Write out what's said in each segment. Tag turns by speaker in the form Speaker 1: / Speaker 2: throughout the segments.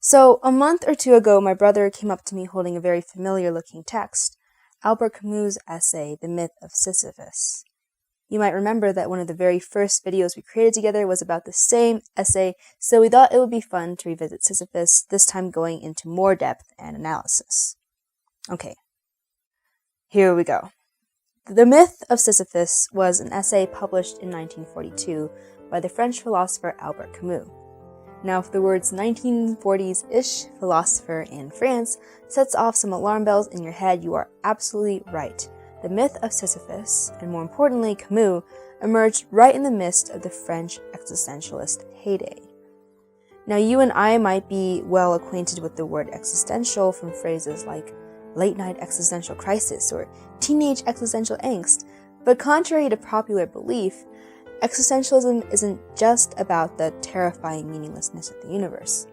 Speaker 1: So, a month or two ago, my brother came up to me holding a very familiar-looking text, Albert Camus' essay, The Myth of Sisyphus. You might remember that one of the very first videos we created together was about the same essay, so we thought it would be fun to revisit Sisyphus, this time going into more depth and analysis. Okay, here we go. The Myth of Sisyphus was an essay published in 1942 by the French philosopher Albert Camus. Now, if the words 1940s-ish philosopher in France sets off some alarm bells in your head, you are absolutely right. The myth of Sisyphus, and more importantly Camus, emerged right in the midst of the French existentialist heyday. Now, you and I might be well acquainted with the word existential from phrases like late-night existential crisis or teenage existential angst, but contrary to popular belief, existentialism isn't just about the terrifying meaninglessness of the universe.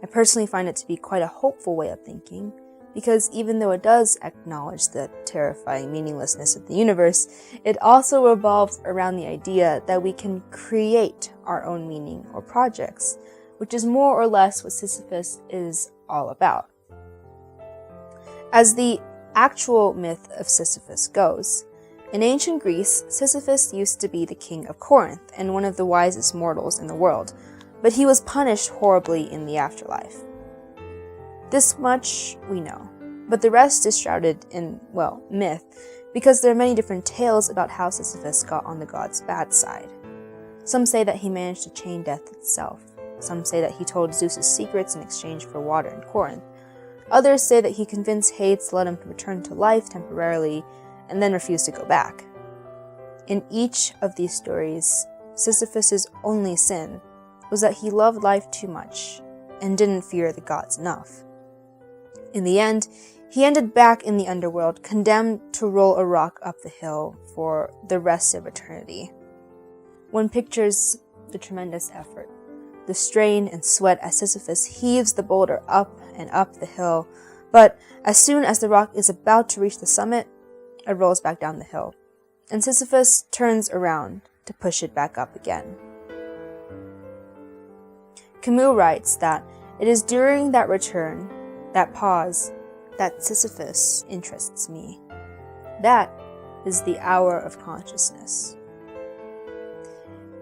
Speaker 1: I personally find it to be quite a hopeful way of thinking, because even though it does acknowledge the terrifying meaninglessness of the universe, it also revolves around the idea that we can create our own meaning or projects, which is more or less what Sisyphus is all about. As the actual myth of Sisyphus goes, in ancient Greece, Sisyphus used to be the king of Corinth and one of the wisest mortals in the world, but he was punished horribly in the afterlife. This much we know, but the rest is shrouded in, myth, because there are many different tales about how Sisyphus got on the god's bad side. Some say that he managed to chain death itself. Some say that he told Zeus's secrets in exchange for water in Corinth. Others say that he convinced Hades to let him return to life temporarily and then refused to go back. In each of these stories, Sisyphus' only sin was that he loved life too much and didn't fear the gods enough. In the end, he ended back in the underworld, condemned to roll a rock up the hill for the rest of eternity. One pictures the tremendous effort, the strain and sweat as Sisyphus heaves the boulder up and up the hill, but as soon as the rock is about to reach the summit, it rolls back down the hill, and Sisyphus turns around to push it back up again. Camus writes that it is during that return, that pause, that Sisyphus interests me. That is the hour of consciousness.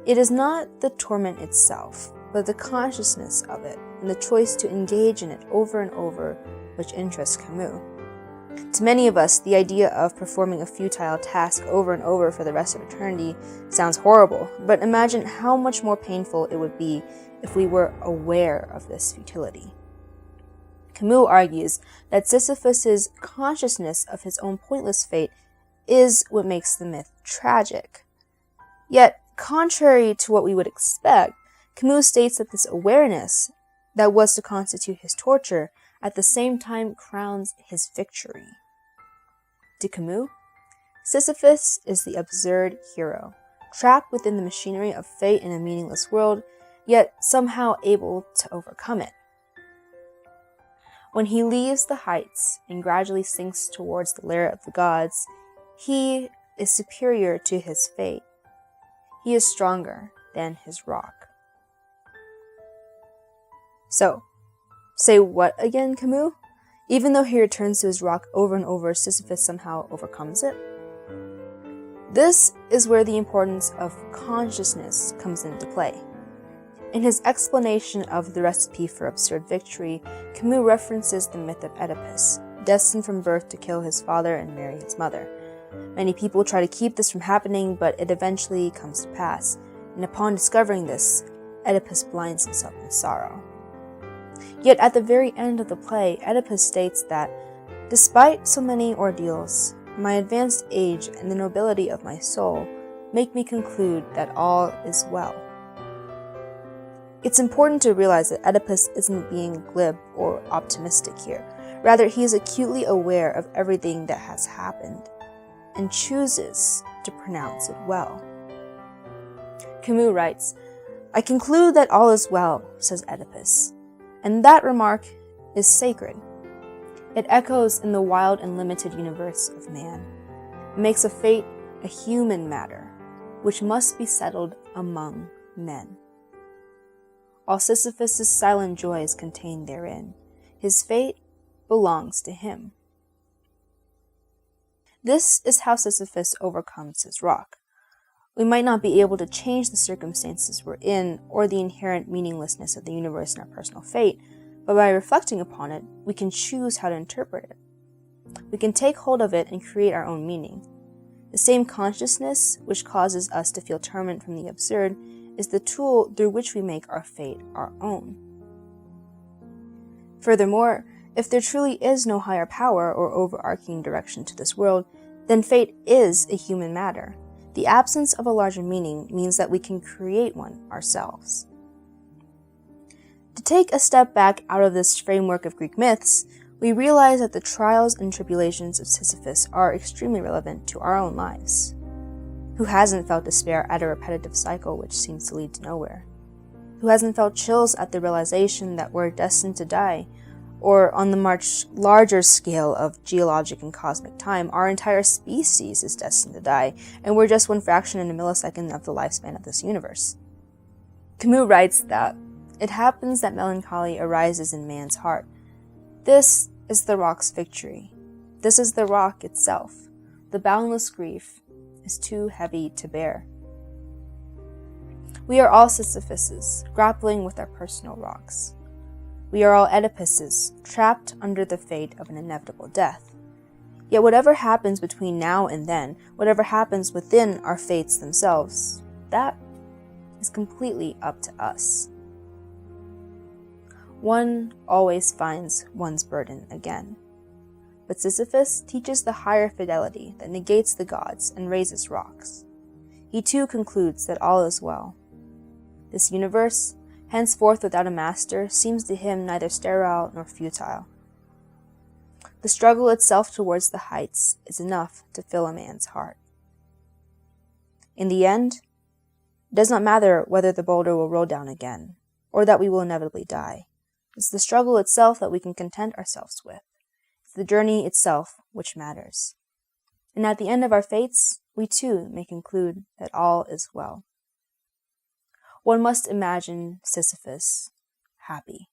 Speaker 1: It is not the torment itself, but the consciousness of it, and the choice to engage in it over and over, which interests Camus. To many of us, the idea of performing a futile task over and over for the rest of eternity sounds horrible, but imagine how much more painful it would be if we were aware of this futility. Camus argues that Sisyphus' consciousness of his own pointless fate is what makes the myth tragic. Yet, contrary to what we would expect, Camus states that this awareness that was to constitute his torture at the same time crowns his victory. To Camus, Sisyphus is the absurd hero, trapped within the machinery of fate in a meaningless world, yet somehow able to overcome it. When he leaves the heights and gradually sinks towards the lair of the gods, he is superior to his fate. He is stronger than his rock. So, say what again, Camus? Even though he returns to his rock over and over, Sisyphus somehow overcomes it? This is where the importance of consciousness comes into play. In his explanation of the recipe for absurd victory, Camus references the myth of Oedipus, destined from birth to kill his father and marry his mother. Many people try to keep this from happening, but it eventually comes to pass, and upon discovering this, Oedipus blinds himself in sorrow. Yet at the very end of the play, Oedipus states that, despite so many ordeals, my advanced age and the nobility of my soul make me conclude that all is well. It's important to realize that Oedipus isn't being glib or optimistic here. Rather, he is acutely aware of everything that has happened and chooses to pronounce it well. Camus writes, "I conclude that all is well," says Oedipus, and that remark is sacred. It echoes in the wild and limited universe of man. It makes a fate a human matter, which must be settled among men. All Sisyphus' silent joy is contained therein. His fate belongs to him. This is how Sisyphus overcomes his rock. We might not be able to change the circumstances we're in or the inherent meaninglessness of the universe and our personal fate, but by reflecting upon it, we can choose how to interpret it. We can take hold of it and create our own meaning. The same consciousness which causes us to feel torment from the absurd is the tool through which we make our fate our own. Furthermore, if there truly is no higher power or overarching direction to this world, then fate is a human matter. The absence of a larger meaning means that we can create one ourselves. To take a step back out of this framework of Greek myths, we realize that the trials and tribulations of Sisyphus are extremely relevant to our own lives. Who hasn't felt despair at a repetitive cycle which seems to lead to nowhere? Who hasn't felt chills at the realization that we're destined to die? Or on the much larger scale of geologic and cosmic time, our entire species is destined to die, and we're just one fraction in a millisecond of the lifespan of this universe. Camus writes that it happens that melancholy arises in man's heart. This is the rock's victory. This is the rock itself. The boundless grief is too heavy to bear. We are all Sisyphuses, grappling with our personal rocks. We are all Oedipuses, trapped under the fate of an inevitable death. Yet whatever happens between now and then, whatever happens within our fates themselves, that is completely up to us. One always finds one's burden again. But Sisyphus teaches the higher fidelity that negates the gods and raises rocks. He too concludes that all is well. This universe, henceforth without a master, seems to him neither sterile nor futile. The struggle itself towards the heights is enough to fill a man's heart. In the end, it does not matter whether the boulder will roll down again, or that we will inevitably die. It's the struggle itself that we can content ourselves with. It's the journey itself which matters. And at the end of our fates, we too may conclude that all is well. One must imagine Sisyphus happy.